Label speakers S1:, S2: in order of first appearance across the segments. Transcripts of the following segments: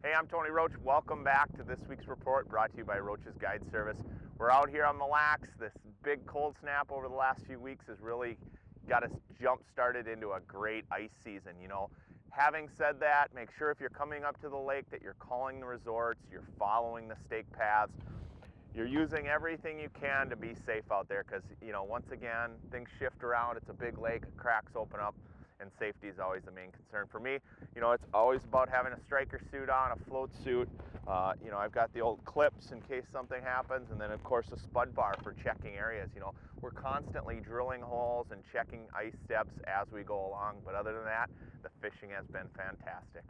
S1: Hey, I'm Tony Roach. Welcome back to this week's report brought to you by Roach's Guide Service. We're out here on Mille Lacs. This big cold snap over the last few weeks has really got us jump started into a great ice season. Having said that, make sure if you're coming up to the lake that you're calling the resorts, you're following the stake paths, you're using everything you can to be safe out there because, once again, things shift around. It's a big lake, cracks open up, and safety is always the main concern for me. It's always about having a striker suit on, a float suit. I've got the old clips in case something happens, and then of course a spud bar for checking areas. We're constantly drilling holes and checking ice steps as we go along, but other than that, the fishing has been fantastic.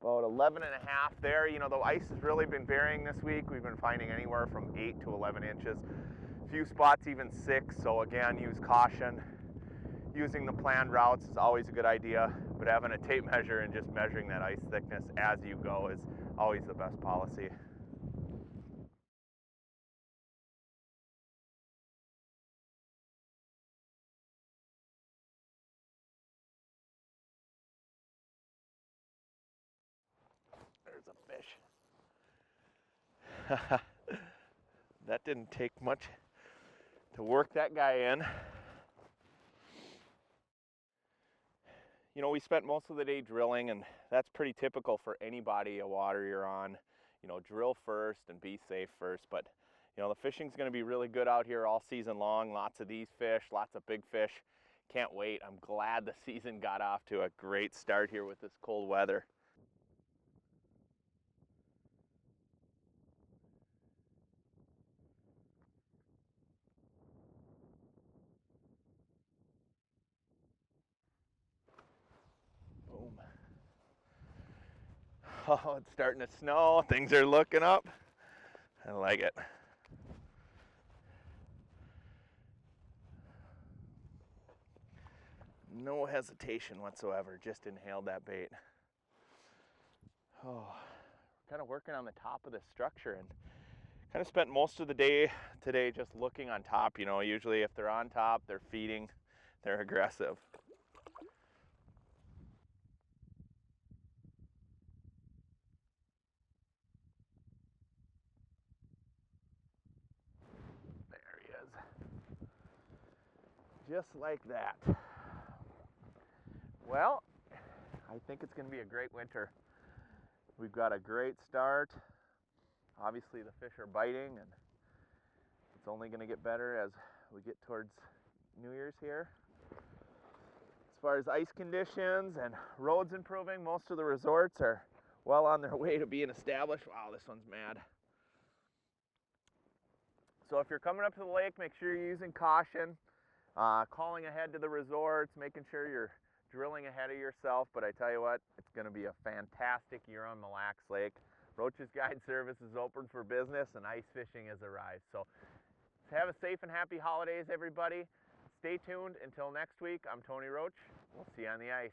S1: About 11 and a half there. The ice has really been varying this week. We've been finding anywhere from 8 to 11 inches. A few spots even 6, so again, use caution. Using the planned routes is always a good idea, but having a tape measure and just measuring that ice thickness as you go is always the best policy. There's a fish. That didn't take much to work that guy in. We spent most of the day drilling, and that's pretty typical for any body of water you're on. Drill first and be safe first, but the fishing's going to be really good out here all season long. Lots of these fish, lots of big fish. Can't wait. I'm glad the season got off to a great start here with this cold weather. Boom. Oh, it's starting to snow. Things are looking up. I like it. No hesitation whatsoever. Just inhaled that bait. Oh, we're kind of working on the top of this structure and kind of spent most of the day today just looking on top. Usually if they're on top, they're feeding, they're aggressive. There he is. Just like that. Well, I think it's going to be a great winter. We've got a great start. Obviously the fish are biting, and it's only going to get better as we get towards New Year's here. As far as ice conditions and roads improving, most of the resorts are well on their way to being established. Wow, this one's mad. So if you're coming up to the lake, make sure you're using caution, calling ahead to the resorts, making sure you're drilling ahead of yourself. But I tell you what, it's going to be a fantastic year on Mille Lacs Lake. Roach's Guide Service is open for business, and ice fishing has arrived. So have a safe and happy holidays, everybody. Stay tuned until next week. I'm Tony Roach. We'll see you on the ice.